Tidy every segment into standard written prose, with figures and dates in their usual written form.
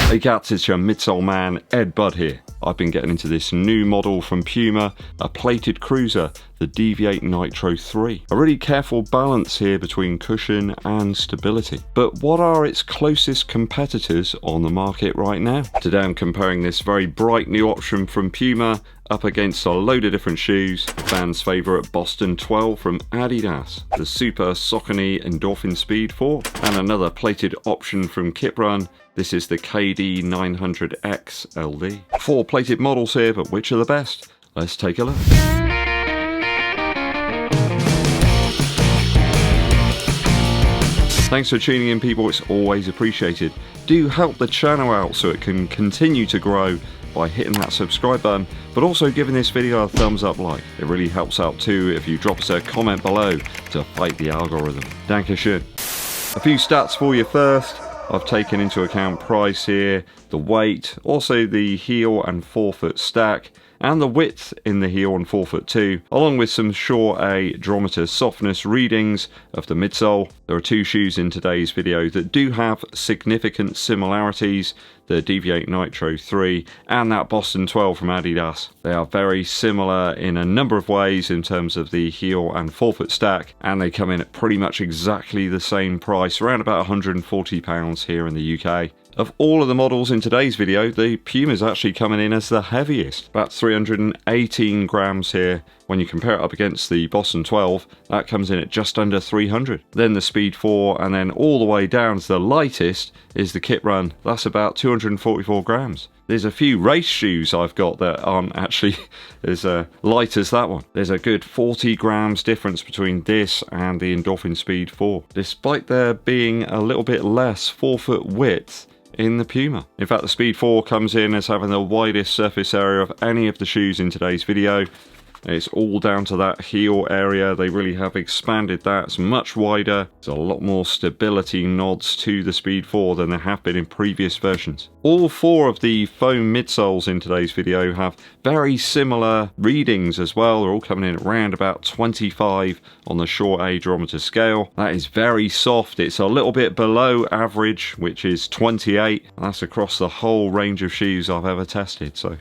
Hey cats, it's your midsole man EDDBUD here. I've been getting into this new model from Puma, a plated cruiser, the Deviate Nitro 3. A really careful balance here between cushion and stability. But what are its closest competitors on the market right now? Today I'm comparing this very bright new option from Puma up against a load of different shoes. Fans' favourite Boston 12 from ADIDAS, the Super Saucony Endorphin Speed 4, and another plated option from KIPRUN. This is the KD900X LD. 4 plated models here, but which are the best? Let's take a look. Thanks for tuning in, people, it's always appreciated. Do help the channel out so it can continue to grow by hitting that subscribe button, but also giving this video a thumbs up like. It really helps out too if you drop us a comment below to fight the algorithm. Dankeschön. A few stats for you first. I've taken into account price here, the weight, also the heel and forefoot stack, and the width in the heel and forefoot too, along with some short A durometer softness readings of the midsole. There are 2 shoes in today's video that do have significant similarities, the Deviate Nitro 3 and that Boston 12 from Adidas. They are very similar in a number of ways in terms of the heel and forefoot stack, and they come in at pretty much exactly the same price, around about £140 here in the UK. Of all of the models in today's video, the Puma is actually coming in as the heaviest, about 318 grams here. When you compare it up against the Boston 12, that comes in at just under 300. Then the Speed 4, and then all the way down to the lightest is the KIPRUN. That's about 244 grams. There's a few race shoes I've got that aren't actually as light as that one. There's a good 40 grams difference between this and the Endorphin Speed 4, despite there being a little bit less forefoot width in the Puma. In fact, the Speed 4 comes in as having the widest surface area of any of the shoes in today's video. It's all down to that heel area. They really have expanded that. It's much wider. There's a lot more stability nods to the Speed 4 than there have been in previous versions. All 4 of the foam midsoles in today's video have very similar readings as well. They're all coming in at around about 25 on the short A durometer scale. That is very soft. It's a little bit below average, which is 28. That's across the whole range of shoes I've ever tested. So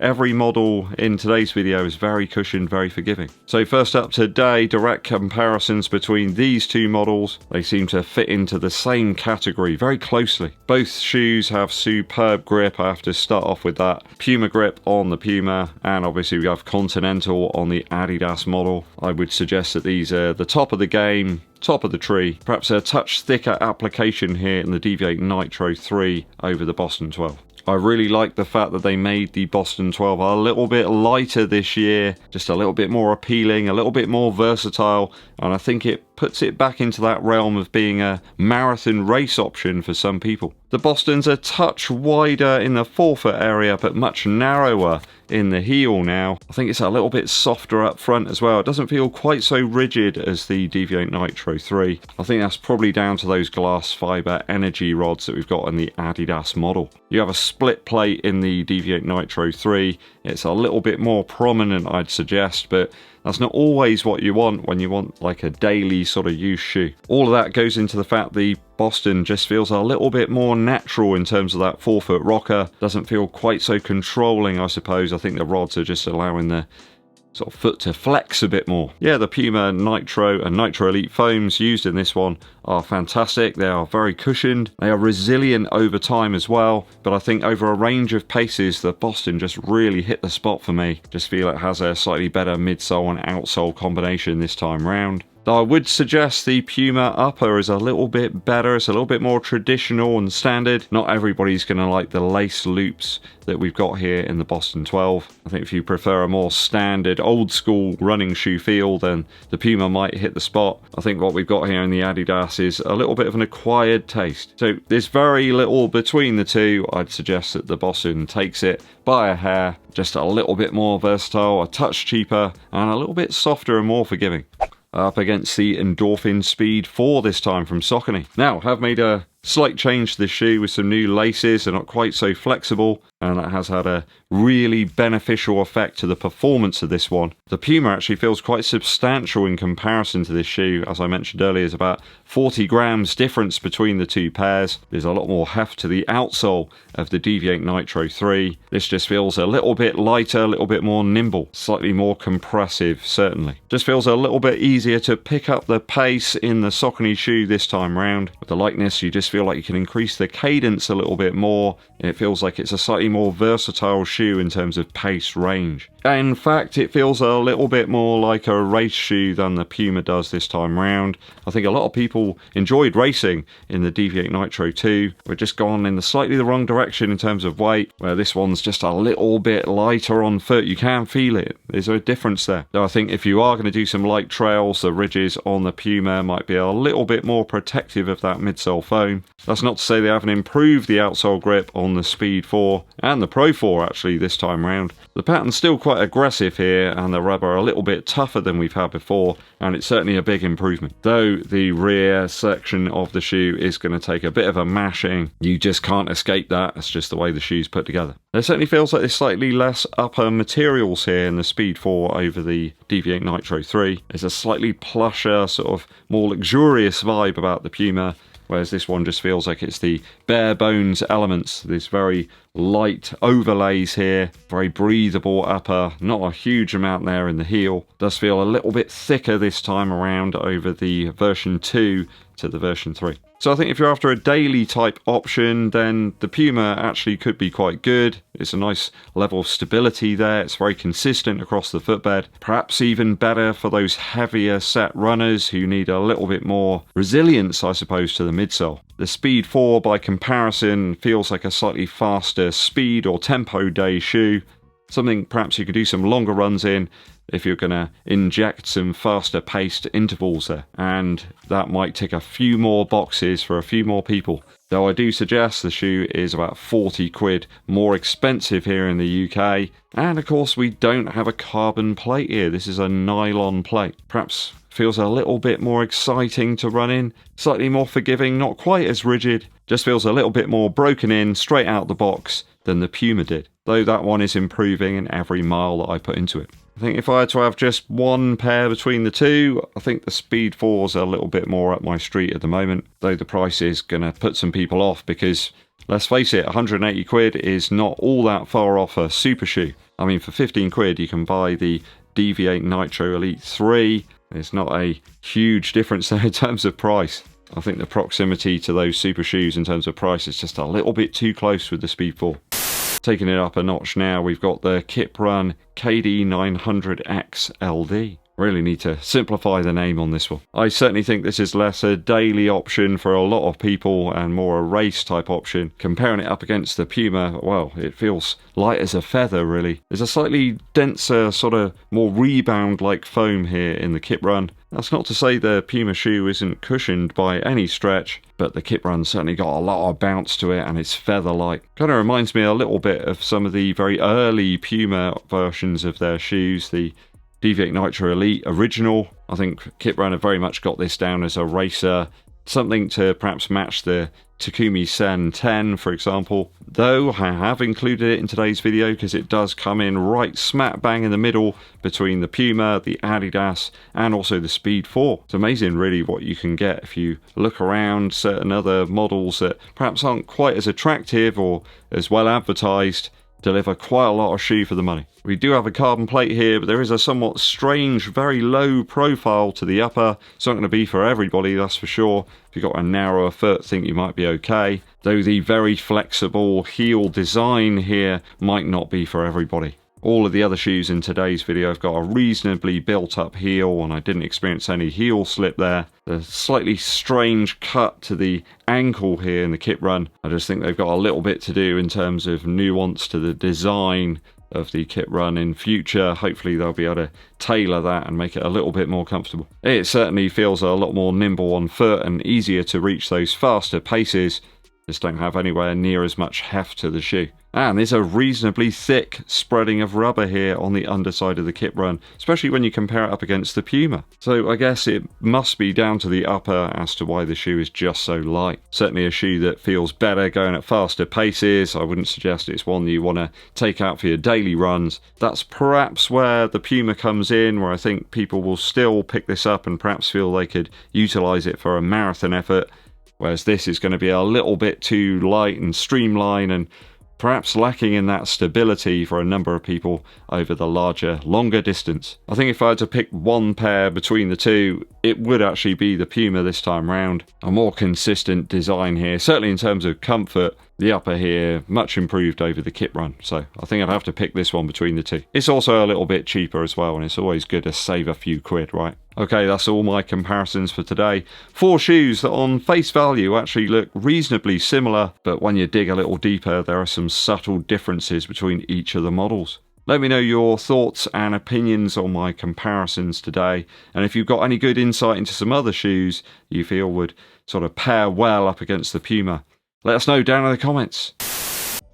every model in today's video is very cushioned, very forgiving. So first up today, direct comparisons between these 2 models. They seem to fit into the same category very closely. Both shoes have superb grip. I have to start off with that Puma grip on the Puma, and obviously we have Continental on the Adidas model. I would suggest that these are the top of the game, top of the tree. Perhaps a touch thicker application here in the Deviate Nitro 3 over the Boston 12. I really like the fact that they made the Boston 12 a little bit lighter this year, just a little bit more appealing, a little bit more versatile, and I think it puts it back into that realm of being a marathon race option for some people. The Boston's a touch wider in the forefoot area, but much narrower in the heel now. I think it's a little bit softer up front as well. It doesn't feel quite so rigid as the Deviate Nitro 3. I think that's probably down to those glass fiber energy rods that we've got in the Adidas model. You have a split plate in the Deviate Nitro 3. It's a little bit more prominent, I'd suggest, but that's not always what you want when you want like a daily sort of use shoe. All of that goes into the fact the Boston just feels a little bit more natural in terms of that forefoot rocker. Doesn't feel quite so controlling, I suppose. I think the rods are just allowing the sort of foot to flex a bit more. Yeah, the Puma Nitro and Nitro Elite foams used in this one are fantastic. They are very cushioned. They are resilient over time as well, but I think over a range of paces, the Boston just really hit the spot for me. Just feel it has a slightly better midsole and outsole combination this time round. Though I would suggest the Puma upper is a little bit better. It's a little bit more traditional and standard. Not everybody's going to like the lace loops that we've got here in the Boston 12. I think if you prefer a more standard, old school running shoe feel, then the Puma might hit the spot. I think what we've got here in the Adidas is a little bit of an acquired taste. So there's very little between the 2. I'd suggest that the Boston takes it by a hair. Just a little bit more versatile, a touch cheaper, and a little bit softer and more forgiving. Up against the Endorphin Speed 4 this time from Saucony. Now, I've made a slight change to this shoe with some new laces. They're not quite so flexible. and that has had a really beneficial effect to the performance of this one. The Puma actually feels quite substantial in comparison to this shoe. As I mentioned earlier, there's about 40 grams difference between the two pairs. There's a lot more heft to the outsole of the Deviate Nitro 3. This just feels a little bit lighter, a little bit more nimble, slightly more compressive, certainly. Just feels a little bit easier to pick up the pace in the Saucony shoe this time round. With the lightness, you just feel like you can increase the cadence a little bit more. It feels like it's a slightly more versatile shoe in terms of pace range. In fact, it feels a little bit more like a race shoe than the Puma does this time round. I think a lot of people enjoyed racing in the Deviate Nitro 2. We're just gone in slightly the wrong direction in terms of weight, where this one's just a little bit lighter on foot. You can feel it. There's a difference there. So I think if you are going to do some light trails, the ridges on the Puma might be a little bit more protective of that midsole foam. That's not to say they haven't improved the outsole grip on the Speed 4 and the Pro 4 actually this time round. The pattern's still quite aggressive here, and the rubber a little bit tougher than we've had before, and it's certainly a big improvement. Though the rear section of the shoe is going to take a bit of a mashing, you just can't escape that. It's just the way the shoe's put together. There certainly feels like there's slightly less upper materials here in the Speed 4 over the Deviate Nitro 3. There's a slightly plusher, sort of more luxurious vibe about the Puma, whereas this one just feels like it's the bare bones elements. This very light overlays here, very breathable upper, not a huge amount there in the heel. Does feel a little bit thicker this time around over the version 2 to the version 3. So I think if you're after a daily type option, then the Puma actually could be quite good. It's a nice level of stability there. It's very consistent across the footbed. Perhaps even better for those heavier set runners who need a little bit more resilience, I suppose, to the midsole. The Speed 4, by comparison, feels like a slightly faster speed or tempo day shoe. Something perhaps you could do some longer runs in if you're going to inject some faster paced intervals there, and that might tick a few more boxes for a few more people. Though I do suggest the shoe is about 40 quid more expensive here in the UK, and of course we don't have a carbon plate here. This is a nylon plate. Perhaps feels a little bit more exciting to run in, slightly more forgiving, not quite as rigid, just feels a little bit more broken in straight out the box than the Puma did, though that one is improving in every mile that I put into it. I think if I had to have just one pair between the two, I think the Speed 4's a little bit more up my street at the moment, though the price is going to put some people off because, let's face it, 180 quid is not all that far off a super shoe. I mean, for 15 quid you can buy the Deviate Nitro Elite 3. There's not a huge difference there in terms of price. I think the proximity to those super shoes in terms of price is just a little bit too close with the Speed 4. Taking it up a notch now, we've got the KIPRUN KD900X LD. Really need to simplify the name on this one. I certainly think this is less a daily option for a lot of people and more a race type option. Comparing it up against the Puma, well, it feels light as a feather really. There's a slightly denser, sort of more rebound like foam here in the KIPRUN. That's not to say the Puma shoe isn't cushioned by any stretch, but the KIPRUN certainly got a lot of bounce to it and it's feather light. Kind of reminds me a little bit of some of the very early Puma versions of their shoes, the Deviate Nitro Elite Original. I think KIPRUN have very much got this down as a racer, something to perhaps match the Takumi Sen 10, for example. Though I have included it in today's video because it does come in right smack bang in the middle between the Puma, the Adidas, and also the Speed 4. It's amazing really what you can get if you look around certain other models that perhaps aren't quite as attractive or as well advertised, deliver quite a lot of shoe for the money. We do have a carbon plate here, but there is a somewhat strange, very low profile to the upper. It's not going to be for everybody, that's for sure. If you've got a narrower foot, I think you might be okay. Though the very flexible heel design here might not be for everybody. All of the other shoes in today's video have got a reasonably built up heel, and I didn't experience any heel slip there. The slightly strange cut to the ankle here in the KIPRUN, I just think they've got a little bit to do in terms of nuance to the design of the KIPRUN in future. Hopefully they'll be able to tailor that and make it a little bit more comfortable. It certainly feels a lot more nimble on foot and easier to reach those faster paces just don't have anywhere near as much heft to the shoe. And there's a reasonably thick spreading of rubber here on the underside of the KIPRUN, especially when you compare it up against the Puma. So I guess it must be down to the upper as to why the shoe is just so light. Certainly a shoe that feels better going at faster paces. I wouldn't suggest it's one that you want to take out for your daily runs. That's perhaps where the Puma comes in, where I think people will still pick this up and perhaps feel they could utilize it for a marathon effort, whereas this is going to be a little bit too light and streamlined and perhaps lacking in that stability for a number of people over the larger, longer distance. I think if I had to pick one pair between the two, it would actually be the Puma this time round. A more consistent design here, certainly in terms of comfort. The upper here, much improved over the KIPRUN, so I think I'd have to pick this one between the two. It's also a little bit cheaper as well, and it's always good to save a few quid, right? Okay, that's all my comparisons for today. 4 shoes that on face value actually look reasonably similar, but when you dig a little deeper, there are some subtle differences between each of the models. Let me know your thoughts and opinions on my comparisons today, and if you've got any good insight into some other shoes you feel would sort of pair well up against the Puma, let us know down in the comments.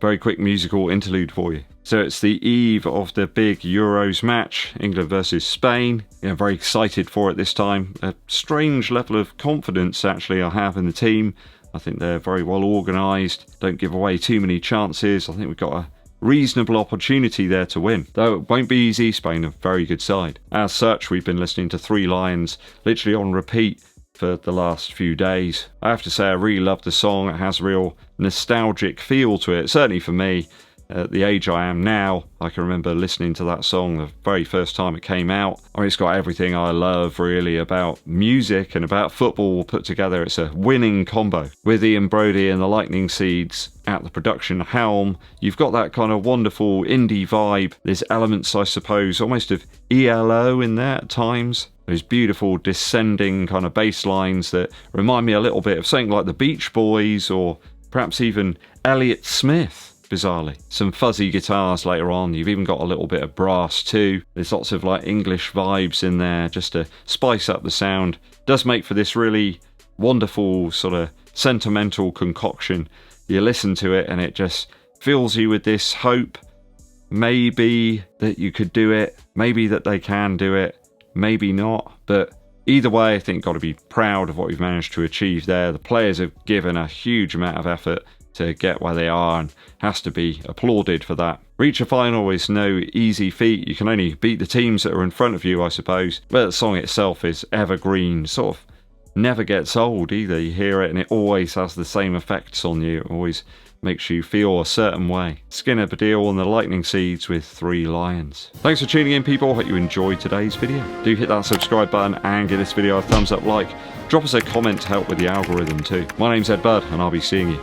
Very quick musical interlude for you. So it's the eve of the big Euros match, England versus Spain. Yeah, very excited for it this time. A strange level of confidence actually I have in the team. I think they're very well organised, don't give away too many chances. I think we've got a reasonable opportunity there to win. Though it won't be easy, Spain are a very good side. As such, we've been listening to Three Lions literally on repeat for the last few days. I have to say I really love the song. It has a real nostalgic feel to it, certainly for me. At the age I am now, I can remember listening to that song the very first time it came out. I mean, it's got everything I love really about music and about football put together. It's a winning combo. With Ian Brodie and the Lightning Seeds at the production helm, you've got that kind of wonderful indie vibe. There's elements, I suppose, almost of ELO in there at times. Those beautiful descending kind of bass lines that remind me a little bit of something like the Beach Boys or perhaps even Elliott Smith. Bizarrely. Some fuzzy guitars later on. You've even got a little bit of brass too. There's lots of like English vibes in there just to spice up the sound. Does make for this really wonderful sort of sentimental concoction. You listen to it and it just fills you with this hope. Maybe that you could do it. Maybe that they can do it. Maybe not. But either way, I think got to be proud of what we've managed to achieve there. The players have given a huge amount of effort to get where they are and has to be applauded for that. Reach a final is no easy feat. You can only beat the teams that are in front of you, I suppose. But the song itself is evergreen, sort of never gets old either. You hear it and it always has the same effects on you. It always makes you feel a certain way. Skinner Badil and the Lightning Seeds with Three Lions. Thanks for tuning in, people. Hope you enjoyed today's video. Do hit that subscribe button and give this video a thumbs up like. Drop us a comment to help with the algorithm too. My name's EDDBUD and I'll be seeing you